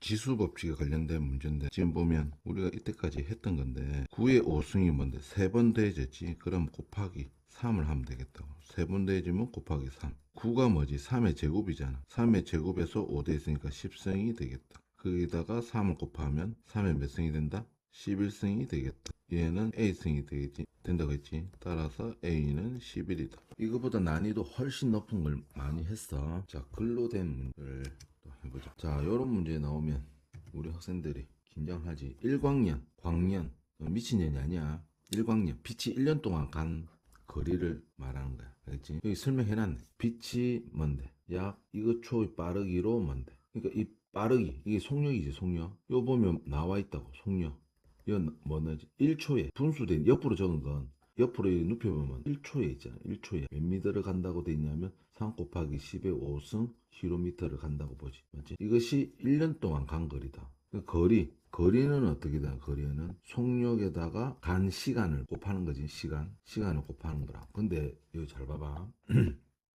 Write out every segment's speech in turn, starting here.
지수 법칙에 관련된 문제인데, 지금 보면 우리가 이때까지 했던 건데 9의 5승이 뭔데 3번 더해졌지. 그럼 곱하기 3을 하면 되겠다고. 3번 더해지면 곱하기 3. 9가 뭐지? 3의 제곱이잖아. 3의 제곱에서 5 더했으니까 10승이 되겠다. 거기다가 3을 곱하면 3의 몇 승이 된다? 11승이 되겠다. 얘는 A승이 되겠지. 된다고 했지. 따라서 A는 11이다. 이거보다 난이도 훨씬 높은 걸 많이 했어. 자, 글로 된 문제를 또 해보자. 자, 요런 문제 나오면 우리 학생들이 긴장하지. 일광년, 광년, 미친년이 아니야. 일광년, 빛이 1년 동안 간 거리를 말하는 거야. 알겠지? 여기 설명해놨네. 빛이 뭔데? 약 이거 초의 빠르기로 뭔데? 그러니까 이 빠르기, 이게 속력이지, 속력. 요 보면 나와 있다고, 속력. 이건 뭐지? 1초에 분수된 옆으로 적은 건 옆으로 눕혀보면 1초에 있잖아. 1초에 몇 미터를 간다고 돼 있냐면 3 곱하기 10의 5승 킬로미터를 간다고 보지. 맞지? 이것이 1년 동안 간 거리다. 그 거리는 어떻게 되나? 거리는 속력에다가 간 시간을 곱하는 거지. 시간을 곱하는 거라. 근데 이거 잘 봐봐.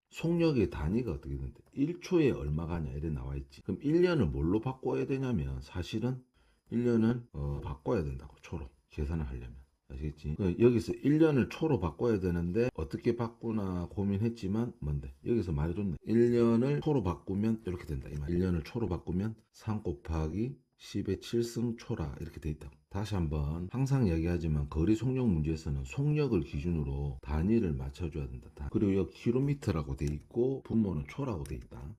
속력의 단위가 어떻게 되는데 1초에 얼마 가냐 이래 나와 있지. 그럼 1년을 뭘로 바꿔야 되냐면 사실은 1년은 바꿔야 된다고. 초로 계산을 하려면. 아시겠지? 여기서 1년을 초로 바꿔야 되는데 어떻게 바꾸나 고민했지만 뭔데? 여기서 말해줬네. 1년을 초로 바꾸면 이렇게 된다. 이 말. 1년을 초로 바꾸면 3 곱하기 10의 7승 초라 이렇게 돼 있다고. 다시 한번 항상 이야기하지만 거리 속력 문제에서는 속력을 기준으로 단위를 맞춰줘야 된다. 그리고 여기 킬로미터라고 돼 있고 분모는 초라고 돼 있다.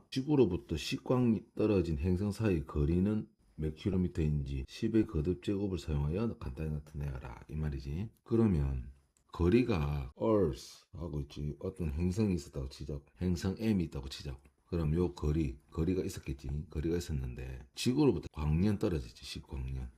지구로부터 식광이 떨어진 행성 사이 거리는 몇 킬로미터인지 10의 거듭제곱을 사용하여 간단히 나타내라 이 말이지. 그러면 거리가 Earth 하고 있지. 어떤 행성이 있었다고 치자고. 행성 M이 있다고 치자고. 그럼 요 거리가 있었겠지. 거리가 있었는데 지구로부터 광년 떨어졌지. 식광년.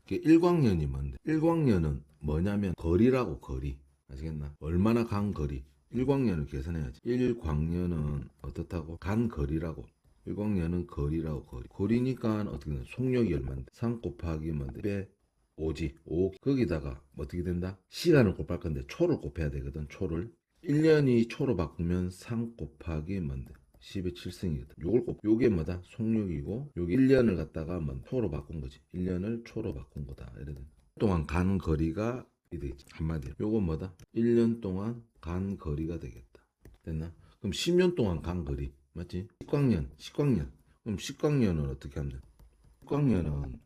일광년이 뭔데? 일광년은 뭐냐면 거리라고. 거리. 아시겠나? 얼마나 간 거리. 일광년을 계산해야지. 일광년은 어떻다고? 간 거리라고. 일광년은 거리라고. 거리니까 어떻게 되나? 속력이 얼마인데? 3 곱하기 뭔데? 배 5지. 5. 거기다가 어떻게 된다? 시간을 곱할 건데 초를 곱해야 되거든. 초를. 1년이 초로 바꾸면 3 곱하기 뭔데? 10의 7승이거든. 요게 뭐다? 속력이고, 요게 1년을 갖다가 뭐 초로 바꾼 거지. 1년을 초로 바꾼 거다. 이래든. 동안 간 거리가 이래 있지. 한마디로. 요거 뭐다? 1년 동안 간 거리가 되겠다. 됐나? 그럼 10년 동안 간 거리. 맞지? 식광년. 그럼 식광년은 어떻게 하면 돼? 식광년은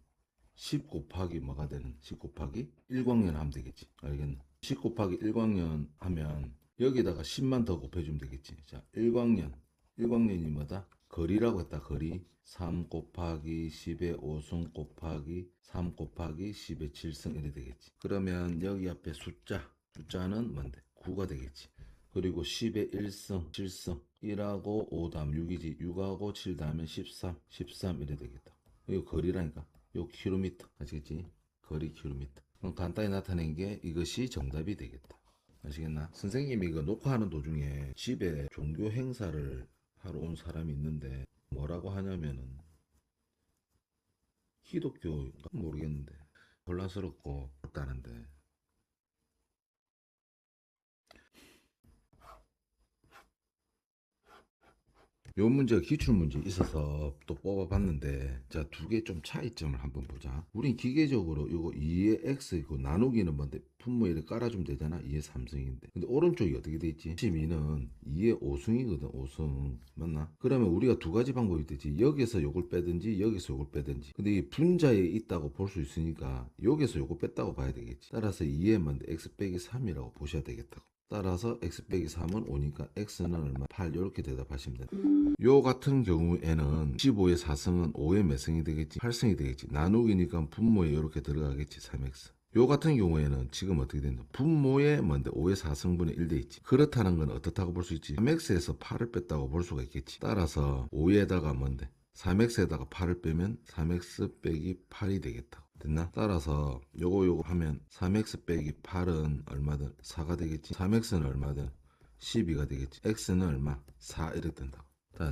10 곱하기 뭐가 되는? 10 곱하기 1광년 하면 되겠지. 알겠나? 10 곱하기 1광년 하면 여기다가 10만 더 곱해주면 되겠지. 자, 1광년이 뭐다? 거리라고 했다. 거리 3 곱하기 10의 5승 곱하기 3 곱하기 10의 7승 이래 되겠지. 그러면 여기 앞에 숫자는 뭔데? 9가 되겠지. 그리고 10의 1승 7승 1하고 5 다음 6이지. 6하고 7 다음에 13 이래 되겠다. 이거 거리라니까. 요 킬로미터. 아시겠지? 거리 킬로미터. 그럼 간단히 나타낸 게 이것이 정답이 되겠다. 아시겠나? 선생님이 이거 녹화하는 도중에 집에 종교 행사를 하러 온 사람이 있는데 뭐라고 하냐면은 기독교인가 모르겠는데 혼란스럽고 그렇다는데 요 문제가 기출문제 있어서 또 뽑아봤는데 자, 두 개 좀 차이점을 한번 보자. 우린 기계적으로 요거 2의 x 그 나누기는 뭔데 분모에 깔아주면 되잖아. 2의 3승인데 근데 오른쪽이 어떻게 돼 있지? 12는 2의 5승이거든. 5승 맞나? 그러면 우리가 두 가지 방법이 되지. 여기서 요걸 빼든지 여기서 요걸 빼든지. 근데 이 분자에 있다고 볼 수 있으니까 여기서 요거 뺐다고 봐야 되겠지. 따라서 2의 뭔데 x 빼기 3이라고 보셔야 되겠다고. 따라서 x 빼기 3은 5니까 x는 얼마? 8 이렇게 대답하시면 된다. 요 같은 경우에는 15의 4승은 5의 몇 승이 되겠지? 8승이 되겠지. 나누기니까 분모에 이렇게 들어가겠지. 3x. 요 같은 경우에는 지금 어떻게 된다? 분모에 뭔데 5의 4승분의 1 돼 있지. 그렇다는 건 어떻다고 볼 수 있지? 3x에서 8을 뺐다고 볼 수가 있겠지. 따라서 5에다가 뭔데 3x에다가 8을 빼면 3x 빼기 8이 되겠다. 됐나? 따라서 요거 하면 3x 빼기 8은 얼마든 4가 되겠지. 3x는 얼마든 12가 되겠지. x는 얼마? 4 이렇게 된다.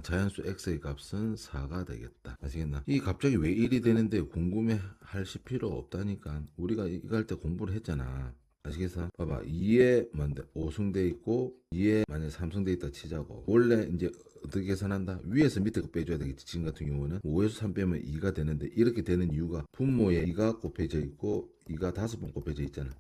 자연수 x의 값은 4가 되겠다. 아시겠나? 이 갑자기 왜 1이 되는데 궁금해 하실 필요 없다니까. 우리가 이거 할 때 공부를 했잖아. 아시겠어? 봐봐. 2에 뭔데 5승 돼 있고 2에 만약 3승 돼 있다 치자고. 원래 이제 어떻게 계산한다? 위에서 밑에 거 빼줘야 되겠지. 지금 같은 경우는 5에서 3 빼면 2가 되는데 이렇게 되는 이유가 분모에 2가 곱해져 있고 2가 5번 곱해져 있잖아.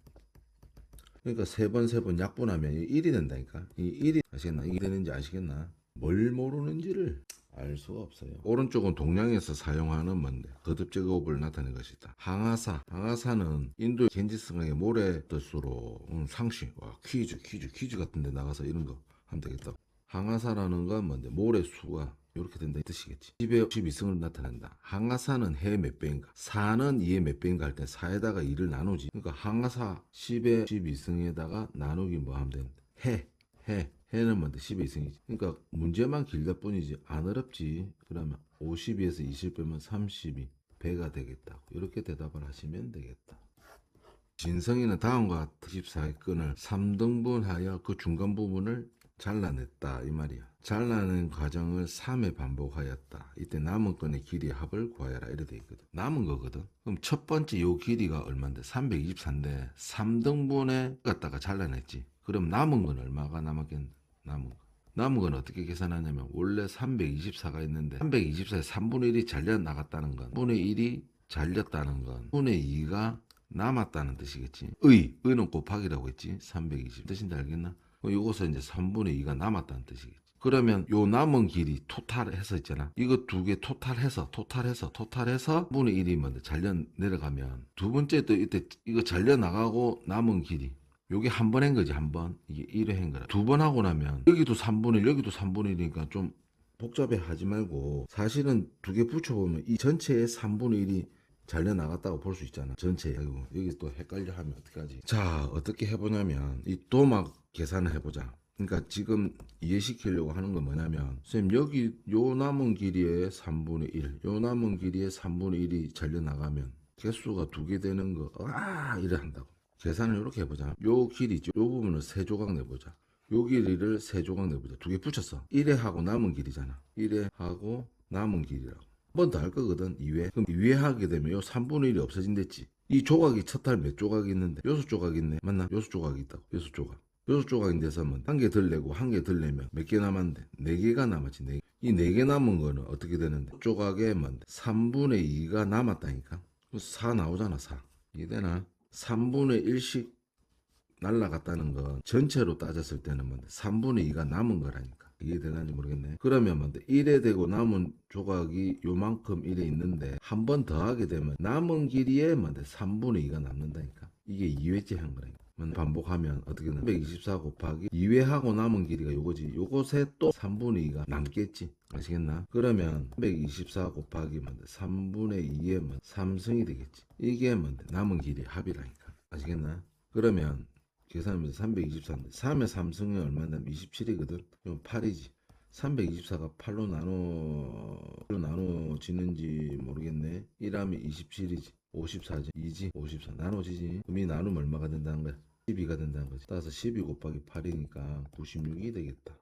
그러니까 세 번 약분하면 1이 된다니까. 이 1이 아시겠나? 이게 되는지 아시겠나? 뭘 모르는지를 알 수가 없어요. 오른쪽은 동양에서 사용하는 뭔데 거듭 제곱을 나타낸 것이다. 항아사. 항아사는 인도 겐지스강의 모래 뜻으로 상시. 와, 퀴즈 같은 데 나가서 이런 거 하면 되겠다. 항아사라는 건 뭔데 모래수가 이렇게 된다 이 뜻이겠지. 10의 12승을 나타낸다. 항아사는 해 몇 배인가? 4는 2의 몇 배인가 할 때 4에다가 2를 나누지. 그러니까 항아사 10의 12승에다가 나누기 뭐 하면 되는데 해는 뭔데 10의 2승이지. 그러니까 문제만 길다 뿐이지 안 어렵지. 그러면 52에서 20 빼면 32 배가 되겠다. 이렇게 대답을 하시면 되겠다. 진성이는 다음과 14의 끈을 3등분하여 그 중간 부분을 잘라냈다 이 말이야. 잘라낸 과정을 3회 반복하였다. 이때 남은 끈의 길이 합을 구하여라 이래 돼 있거든. 남은 거거든. 그럼 첫 번째 요 길이가 얼마인데 324인데 3등분에 갖다가 잘라냈지. 그럼 남은 건 얼마가 남았겠나? 남은 건 어떻게 계산하냐면 원래 324가 있는데 324에 3분의 1이 잘려 나갔다는 건 3분의 1이 잘렸다는 건 3분의 2가 남았다는 뜻이겠지. 의는 곱하기라고 했지. 320 뜻인지 알겠나? 요것은 이제 3분의 2가 남았다는 뜻이겠지. 그러면 요 남은 길이 토탈해서 있잖아. 이거 두 개 토탈해서 3분의 1이 뭔데 잘려 내려가면 두 번째 또 이때 이거 잘려 나가고 남은 길이 요게 한 번 한 거지. 한 번 이게 1회 한 거라. 두 번 하고 나면 여기도 3분의 1 여기도 3분의 1이니까 좀 복잡해 하지 말고 사실은 두 개 붙여보면 이 전체의 3분의 1이 잘려 나갔다고 볼 수 있잖아. 전체. 아이고, 여기 또 헷갈려 하면 어떡하지? 자, 어떻게 해보냐면 이 도막 계산을 해보자. 그러니까 지금 이해시키려고 하는 건 뭐냐면 선생님 여기 요 남은 길이의 3분의 1, 요 남은 길이의 3분의 1이 잘려 나가면 개수가 두 개 되는 거 이래 한다고. 계산을 이렇게 해보자. 요 길이죠. 요 부분을 세 조각 내보자. 요 길이를 세 조각 내보자. 두 개 붙였어. 1회 하고 남은 길이잖아. 1회 하고 남은 길이라고. 한 번 더 할 거거든. 2회. 그럼 2회 하게 되면 요 3분의 1이 없어진댔지. 이 조각이 첫 할 몇 조각이 있는데 6조각이 있네. 맞나? 6조각이 있다고. 6조각. 6조각인데서 한 개 덜 내고 한 개 덜 내면 몇 개 남았는데 4개가 남았지. 4개. 이 4개 남은 거는 어떻게 되는데 조각에 뭔데 3분의 2가 남았다니까. 4 나오잖아. 4. 이해되나? 3분의 1씩 날라갔다는 건 전체로 따졌을 때는 뭔데 3분의 2가 남은 거라니까. 이해되는지 모르겠네. 그러면 뭔데 1에 되고 남은 조각이 요만큼 1에 있는데 한 번 더 하게 되면 남은 길이에 뭔데 3분의 2가 남는다니까. 이게 2회째 한 거라니까. 반복하면 어떻게 되나 324 곱하기 2회 하고 남은 길이가 요거지. 요것에 또 3분의 2가 남겠지. 아시겠나? 그러면 324 곱하기 뭔데 3분의 2에 뭐 3승이 되겠지. 이게 뭔데 남은 길이 합이라니까. 아시겠나? 그러면 계산하면서 324인데 3의 3승이 얼마냐면 27이거든. 그럼 8이지. 324가 8로 나눠지는지 모르겠네. 1하면 27이지. 54지. 2지. 54 나눠지지. 그럼 이 나누면 얼마가 된다는 거야? 12가 된다는 거지. 따라서 12 곱하기 8이니까 96이 되겠다.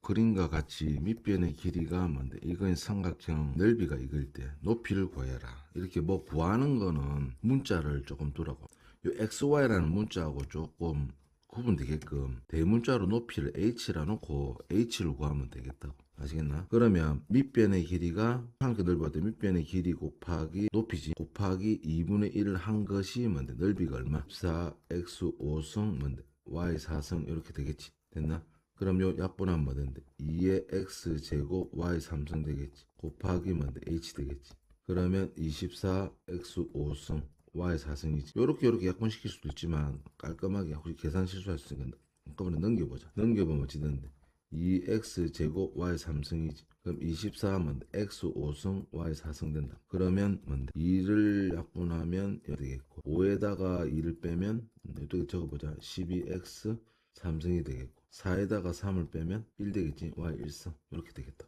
그림과 같이 밑변의 길이가 뭔데 이건 삼각형 넓이가 이걸 때 높이를 구해라. 이렇게 뭐 구하는 거는 문자를 조금 두라고. 요 XY라는 문자하고 조금 구분되게끔 대문자로 높이를 H라 놓고 H를 구하면 되겠다고. 아시겠나? 그러면 밑변의 길이가 함께 넓어야 돼. 밑변의 길이 곱하기 높이지. 곱하기 2분의 1을 한 것이 뭔데 넓이가 얼마? 4X 5승 뭔데 Y 4승 이렇게 되겠지. 됐나? 그럼 요 약분하면 뭐 되는데 2의 x제곱 y 3승 되겠지. 곱하기 뭔데 h 되겠지. 그러면 24x 5승 y 4승이지. 요렇게 약분시킬 수도 있지만 깔끔하게 혹시 계산 실수할 수 있으니까 한꺼번에 넘겨보자. 넘겨보면 어찌 되는데 2x제곱 y 3승이지. 그럼 24면 x 5승 y 4승 된다. 그러면 뭔데 2를 약분하면 되겠고 5에다가 2를 빼면 이쪽에 적어보자. 12x 3승이 되겠고 4에다가 3을 빼면 1 되겠지. y 1승 이렇게 되겠다.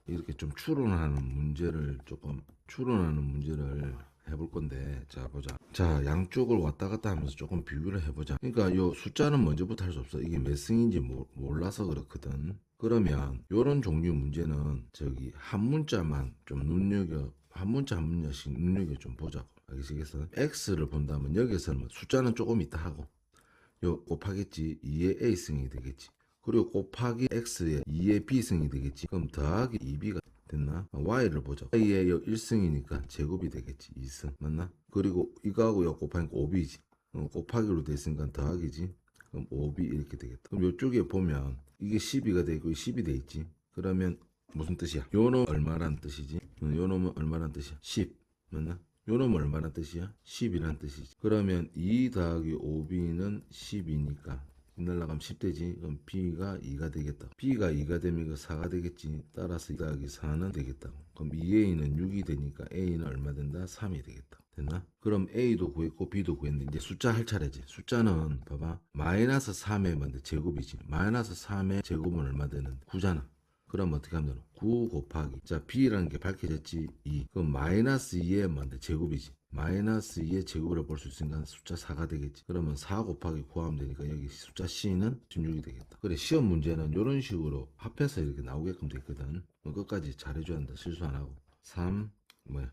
이렇게 좀 추론하는 문제를 해볼 건데 자 보자. 자 양쪽을 왔다 갔다 하면서 조금 비교를 해보자. 그러니까 요 숫자는 먼저부터 할 수 없어. 이게 몇 승인지 몰라서 그렇거든. 그러면 요런 종류 문제는 저기 한 문자만 좀 눈여겨 한 문자 한 문자씩 눈여겨 좀 보자고. 알겠어? x를 본다면 여기서는 숫자는 조금 있다 하고 요 곱하겠지. 2의 a승이 되겠지. 그리고 곱하기 x의 2의 b승이 되겠지. 그럼 더하기 2b가 됐나? y를 보자. y의 1승이니까 제곱이 되겠지. 2승 맞나? 그리고 이거하고 요 곱하니까 5b지. 곱하기로 됐으니까 더하기지. 그럼 5b 이렇게 되겠다. 그럼 이쪽에 보면 이게 12가 돼 있고 10이 돼 있지. 그러면 무슨 뜻이야? 요 놈 얼마란 뜻이지? 요 놈은 얼마란 뜻이야? 10 맞나? 요 놈은 얼마란 뜻이야? 10이란 뜻이지. 그러면 2 더하기 5b는 10이니까 날라가면 10되지. 그럼 b가 2가 되겠다. b가 2가 되면 이거 4가 되겠지. 따라서 2 더하기 4는 되겠다. 그럼 2a는 6이 되니까 a는 얼마 된다? 3이 되겠다. 됐나? 그럼 a도 구했고 b도 구했는데 이제 숫자 할 차례지. 숫자는 봐봐. 마이너스 3의 뭔데? 제곱이지. 마이너스 3의 제곱은 얼마 되는? 9잖아. 그럼 어떻게 하면 되나? 9 곱하기 자 b라는 게 밝혀졌지. 2. 그럼 마이너스 2의 뭔데? 제곱이지. 마이너스 2의 제곱을 볼 수 있으니까 숫자 4가 되겠지. 그러면 4 곱하기 9 하면 되니까 여기 숫자 c는 16이 되겠다. 그래 시험 문제는 이런 식으로 합해서 이렇게 나오게끔 됐거든. 끝까지 잘해줘야 한다. 실수 안 하고. 3 뭐야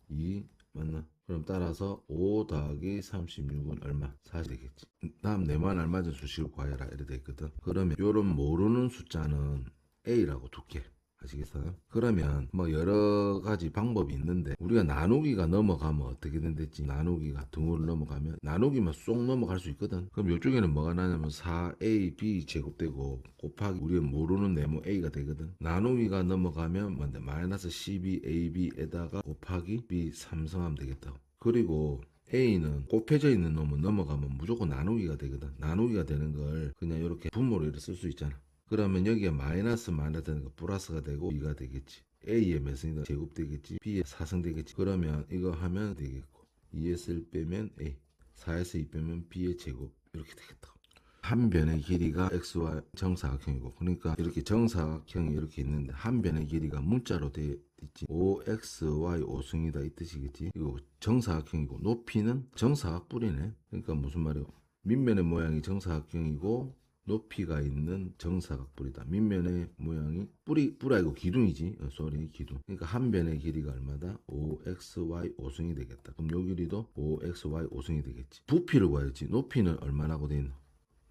2 맞나? 그럼 따라서 5 더하기 36은 얼마? 40 되겠지. 다음 내만 알맞은 수식을 구하여라 이렇게 되거든. 그러면 요런 모르는 숫자는 A라고 둘게. 아시겠어요? 그러면 뭐 여러 가지 방법이 있는데 우리가 나누기가 넘어가면 어떻게 된댔지? 나누기가 등호를 넘어가면 나누기만 쏙 넘어갈 수 있거든. 그럼 이쪽에는 뭐가 나냐면 4AB 제곱되고 곱하기 우리가 모르는 네모 A가 되거든. 나누기가 넘어가면 뭔데? 마이너스 12AB에다가 곱하기 B 삼성하면 되겠다. 그리고 A는 곱해져 있는 놈은 넘어가면 무조건 나누기가 되거든. 나누기가 되는 걸 그냥 이렇게 분모로 이렇게 쓸 수 있잖아. 그러면 여기에 마이너스 되니까 플러스가 되고 B가 되겠지. A의 몇 승이다 제곱 되겠지. B의 4승 되겠지. 그러면 이거 하면 되겠고 2에서 1 빼면 A 4에서 2 빼면 B의 제곱 이렇게 되겠다. 한 변의 길이가 xy 정사각형이고 그러니까 이렇게 정사각형이 이렇게 있는데 한 변의 길이가 문자로 되어 있지. 5xy 5승이다 이 뜻이겠지. 이거 정사각형이고 높이는 정사각뿔이네. 그러니까 무슨 말이야? 밑면의 모양이 정사각형이고 높이가 있는 정사각뿔이다. 밑면의 모양이 뿔이 아니고 기둥이지. 쏘리 기둥. 그러니까 한 변의 길이가 얼마다? 5xy 5승이 되겠다. 그럼 요 길이도 5xy 5승이 되겠지. 부피를 구해야지. 높이는 얼마라고 돼 있노?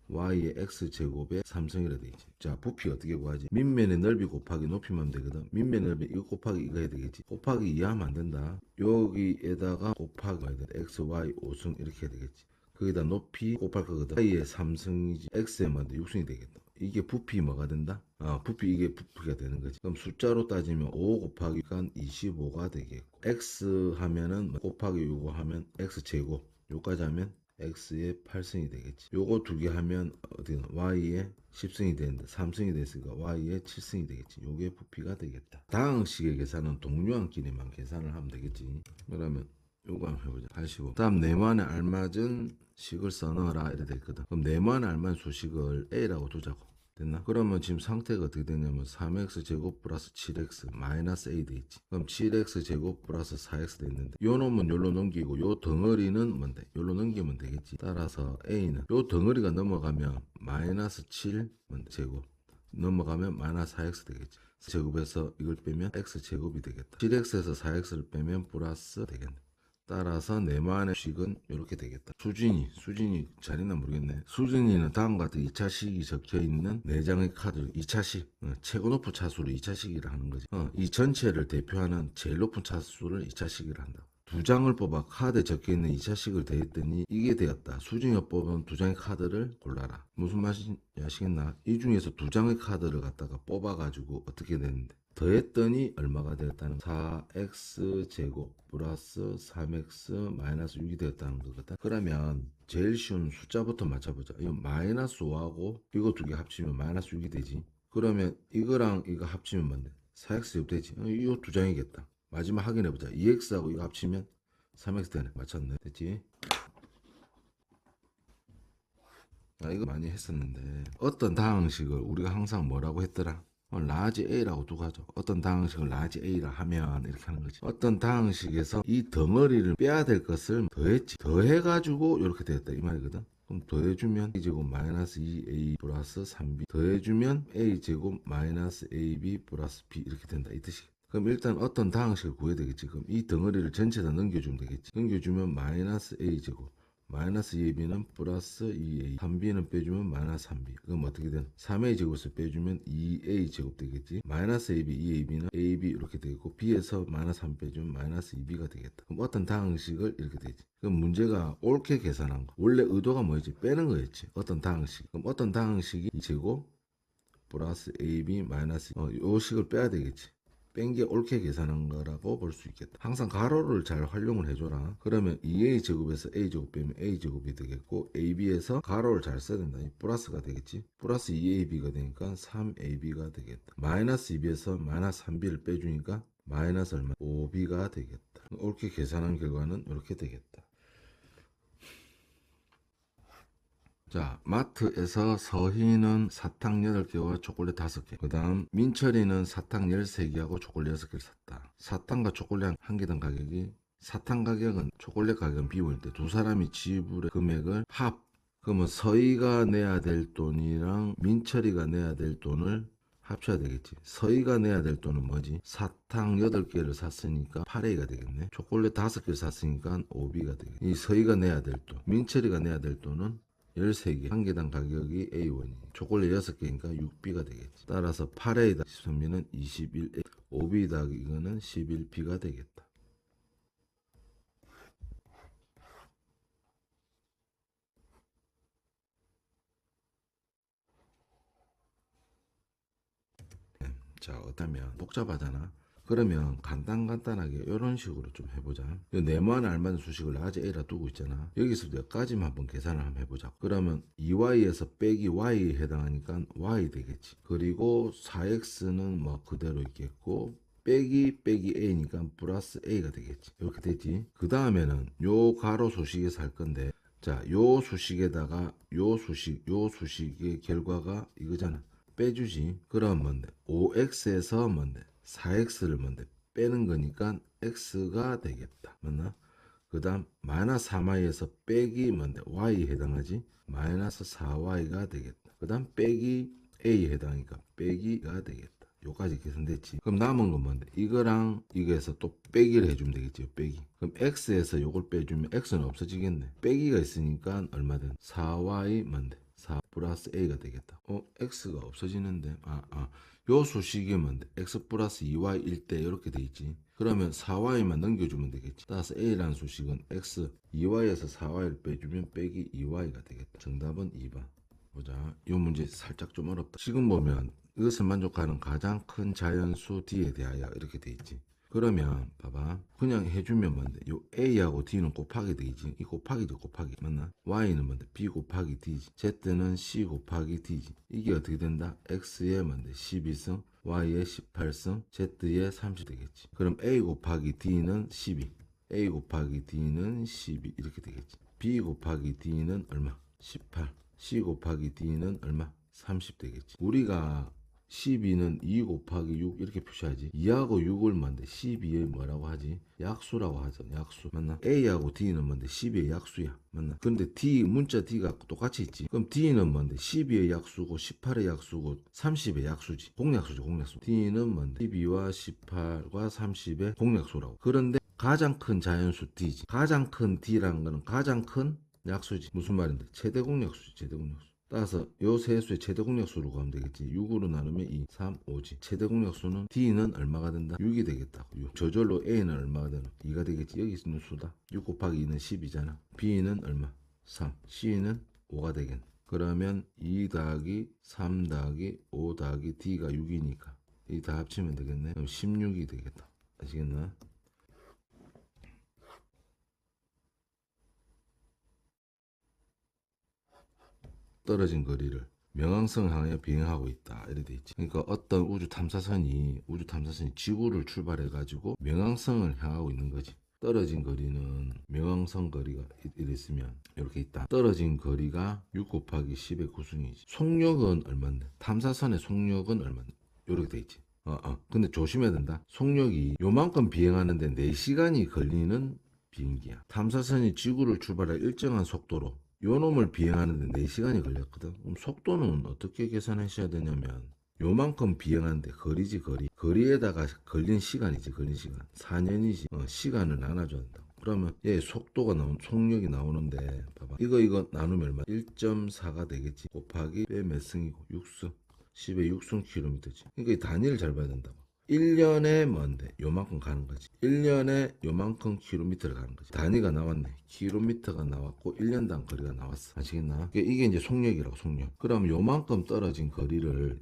y의 x제곱에 3승이라 돼 있지. 자, 부피 어떻게 구하지? 밑면의 넓이 곱하기 높이만 되거든. 밑면 넓이 이거 곱하기 이거 해야 되겠지. 곱하기 2 하면 안 된다. 여기에다가 곱하기 해야 돼. xy 5승 이렇게 해야 되겠지. 거기다 높이 곱할 거거든. y의 3승이지. x의 뭔데 6승이 되겠다. 이게 부피 뭐가 된다? 부피 이게 부피가 되는 거지. 그럼 숫자로 따지면 5 곱하기 25가 되겠고 x 하면은 곱하기 요거 하면 x제곱 요까지 하면 x의 8승이 되겠지. 요거 두 개 하면 어디는 y의 10승이 되는데 3승이 됐으니까 y의 7승이 되겠지. 요게 부피가 되겠다. 다항식의 계산은 동류항끼리만 계산을 하면 되겠지. 그러면 요거 한번 해보자. 85. 다음 네모안에 알맞은 식을 써넣어라 이렇게 돼 있거든. 그럼 네모안에 알맞은 수식을 a라고 두자고. 됐나? 그러면 지금 상태가 어떻게 되냐면 3x 제곱 플러스 7x 마이너스 a 돼 있지. 그럼 7x 제곱 플러스 4x 돼 있는데 요 놈은 요로 넘기고 요 덩어리는 뭔데? 요로 넘기면 되겠지. 따라서 a는 요 덩어리가 넘어가면 마이너스 7 뭔데? 제곱 넘어가면 마이너스 4x 되겠지. 제곱에서 이걸 빼면 x 제곱이 되겠다. 7x에서 4x를 빼면 플러스 되겠네. 따라서 네모안의 식은 이렇게 되겠다. 수진이 잘 있나 모르겠네. 수진이는 다음과 같은 2차식이 적혀있는 4장의 카드 2차식 최고 높은 차수를 2차식이라 하는 거지. 이 전체를 대표하는 제일 높은 차수를 2차식이라 한다. 두 장을 뽑아 카드에 적혀있는 2차식을 대했더니 이게 되었다. 수진이가 뽑은 두 장의 카드를 골라라. 무슨 말인지 아시겠나? 이 중에서 두 장의 카드를 갖다가 뽑아가지고 어떻게 되는데 더했더니 얼마가 되었다는 4x제곱 플러스 3x 마이너스 6이 되었다는 거거든. 그러면 제일 쉬운 숫자부터 맞춰보자. 이거 마이너스 5하고 이거 두 개 합치면 마이너스 6이 되지. 그러면 이거랑 이거 합치면 뭔데? 4x 되지. 이거 두 장이겠다. 마지막 확인해보자. 2x하고 이거 합치면 3x 되네. 맞췄네. 됐지? 이거 많이 했었는데 어떤 다항식을 우리가 항상 뭐라고 했더라? 라지 A라고 두고 하죠. 어떤 다항식을 라지 A라 하면 이렇게 하는 거지. 어떤 다항식에서 이 덩어리를 빼야 될 것을 더했지. 더해가지고 이렇게 되었다 이 말이거든. 그럼 더해주면 A제곱 마이너스 2A 플러스 3B 더해주면 A제곱 마이너스 AB 플러스 B 이렇게 된다 이 뜻이. 그럼 일단 어떤 다항식을 구해야 되겠지. 그럼 이 덩어리를 전체 다 넘겨주면 되겠지. 넘겨주면 마이너스 a제곱 마이너스 2ab는 플러스 2a 3b는 빼주면 마이너스 3b. 그럼 어떻게 된 3a 제곱에서 빼주면 2a 제곱 되겠지. 마이너스 ab 2ab는 ab 이렇게 되겠고 b에서 마이너스 3 빼주면 마이너스 2b가 되겠다. 그럼 어떤 다항식을 이렇게 되지. 그럼 문제가 옳게 계산한 거. 원래 의도가 뭐였지? 빼는 거였지. 어떤 다항식. 그럼 어떤 다항식이 2제곱 플러스 ab 마이너스 요 식을 빼야 되겠지. 뺀 게 옳게 계산한 거라고 볼 수 있겠다. 항상 가로를 잘 활용을 해줘라. 그러면 2a 제곱에서 a 제곱 빼면 a 제곱이 되겠고 ab에서 가로를 잘 써야 된다. 플러스가 되겠지. 플러스 2ab가 되니까 3ab가 되겠다. 마이너스 2b에서 마이너스 3b를 빼주니까 마이너스 얼마? 5b가 되겠다. 옳게 계산한 결과는 이렇게 되겠다. 자, 마트에서 서희는 사탕 8개와 초콜릿 5개. 그 다음 민철이는 사탕 13개하고 초콜릿 6개를 샀다. 사탕과 초콜릿 한 개당 가격이 사탕 가격은 초콜릿 가격은 비교일 때 두 사람이 지불의 금액을 합. 그러면 서희가 내야 될 돈이랑 민철이가 내야 될 돈을 합쳐야 되겠지. 서희가 내야 될 돈은 뭐지? 사탕 8개를 샀으니까 8A가 되겠네. 초콜릿 5개를 샀으니까 5B가 되겠네. 이 서희가 내야 될 돈, 민철이가 내야 될 돈은 13개, 한 개당 가격이 A1이 초콜릿 6개니까 6B가 되겠지. 따라서 8A 13B는 21A, 5B 더하기 이거는 11B가 되겠다. 자, 어떠면 복잡하잖아. 그러면 간단하게 이런 식으로 좀 해보자. 네모난 알맞은 수식을 아직 A라 두고 있잖아. 여기서부터 여기까지만 한번 계산을 한번 해보자. 그러면 2y에서 빼기 y에 해당하니까 y 되겠지. 그리고 4x는 뭐 그대로 있겠고 빼기 a니까 플러스 a가 되겠지. 이렇게 되지. 그 다음에는 요 가로 수식에서 할 건데, 자, 요 수식에다가 요 수식의 결과가 이거잖아. 빼주지. 그럼 뭔데? 5x에서 뭔데? 4x를 뭔데? 빼는 거니까 x가 되겠다. 맞나? 그 다음 마이너스 3y에서 빼기 뭔데? y에 해당하지? 마이너스 4y가 되겠다. 그 다음 빼기 a에 해당하니까 빼기가 되겠다. 요까지 계산됐지. 그럼 남은 건 뭔데? 이거랑 이거에서 또 빼기를 해주면 되겠죠. 빼기. 그럼 x에서 요걸 빼주면 x는 없어지겠네. 빼기가 있으니까 얼마든 4y 뭔데? 4 플러스 a가 되겠다. x가 없어지는데 요 수식이 뭔데? x 플러스 2y일 때 이렇게 돼 있지. 그러면 4y만 넘겨주면 되겠지. 따라서 a라는 수식은 x 2y에서 4y를 빼주면 빼기 2y가 되겠다. 정답은 2번. 보자. 이 문제 살짝 좀 어렵다. 지금 보면 이것을 만족하는 가장 큰 자연수 D에 대하여 이렇게 돼 있지. 그러면 봐봐. 그냥 해주면 뭔데? 요 A하고 D는 곱하기 되지. 이 곱하기도 곱하기. 맞나? Y는 뭔데? B 곱하기 D지. Z는 C 곱하기 D지. 이게 어떻게 된다? X에 뭔데? 12승, Y에 18승, Z에 30 되겠지. 그럼 A 곱하기 D는 12. A 곱하기 D는 12 이렇게 되겠지. B 곱하기 D는 얼마? 18. C 곱하기 D는 얼마? 30 되겠지. 우리가 12는 2 곱하기 6 이렇게 표시하지. 2하고 6을 뭔데? 12에 뭐라고 하지? 약수라고 하죠. 약수. 맞나? A하고 D는 뭔데? 12의 약수야. 맞나? 근데 D, 문자 D가 똑같이 있지. 그럼 D는 뭔데? 12의 약수고 18의 약수고 30의 약수지. 공약수죠. 공약수. D는 뭔데? 12와 18과 30의 공약수라고. 그런데 가장 큰 자연수 D지. 가장 큰 D라는 거는 가장 큰 약수지. 무슨 말인데? 최대 공약수지. 최대 공약수. 따라서 요 세수의 최대 공약수로 가면 되겠지. 6으로 나누면 2, 3, 5지. 최대 공약수는 D는 얼마가 된다? 6이 되겠다. 6. 저절로 A는 얼마가 되나? 2가 되겠지. 여기 있는 수다. 6 곱하기 2는 10이잖아. B는 얼마? 3. C는 5가 되겠네. 그러면 2 더하기 3 더하기 5 더하기 D가 6이니까 이 다 합치면 되겠네. 그럼 16이 되겠다. 아시겠나? 떨어진 거리를 명왕성 향해 비행하고 있다 이렇게 돼 있지. 그러니까 어떤 우주 탐사선이 지구를 출발해 가지고 명왕성을 향하고 있는 거지. 떨어진 거리는 명왕성 거리가 이랬으면 이렇게 있다. 떨어진 거리가 6 곱하기 10의 9승이지. 속력은 얼마인데? 탐사선의 속력은 얼마인데? 이렇게 돼 있지. 근데 조심해야 된다. 속력이 요만큼 비행하는데 4시간이 걸리는 비행기야. 탐사선이 지구를 출발해 일정한 속도로 요 놈을 비행하는데 4시간이 걸렸거든. 그럼 속도는 어떻게 계산하셔야 되냐면 요만큼 비행하는데 거리지 거리. 거리에다가 걸린 시간이지 걸린 시간. 4년이지. 시간을 나눠줘야 된다. 그러면 얘 속도가 속력이 나오는데 봐봐. 이거 나누면 얼마? 1.4가 되겠지. 곱하기 빼 몇 승이고 6승. 10의 6승 킬로미터지. 그러니까 이 단위를 잘 봐야 된다고. 1년에 뭔데? 요만큼 가는 거지. 1년에 요만큼 킬로미터를 가는 거지. 단위가 나왔네. 킬로미터가 나왔고 1년당 거리가 나왔어. 아시겠나? 이게 이제 속력이라고 속력. 그럼 요만큼 떨어진 거리를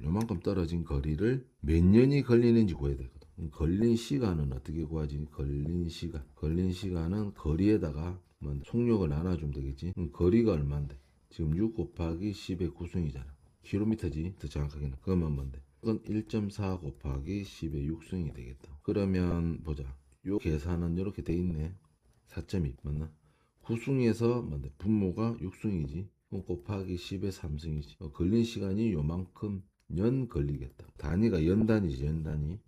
몇 년이 걸리는지 구해야 되거든. 걸린 시간은 어떻게 구하지? 걸린 시간은 거리에다가 속력을 나눠주면 되겠지. 거리가 얼마인데? 지금 6 곱하기 10의 9승이잖아. 킬로미터지 더 정확하게는. 그러면 뭔데? 그건 1.4 곱하기 10의 6승이 되겠다. 그러면 보자. 요 계산은 이렇게 돼 있네. 4.2 맞나? 9승에서 뭔데? 분모가 6승이지. 곱하기 10의 3승이지. 걸린 시간이 요만큼 년 걸리겠다. 단위가 연 단위지 연 단위.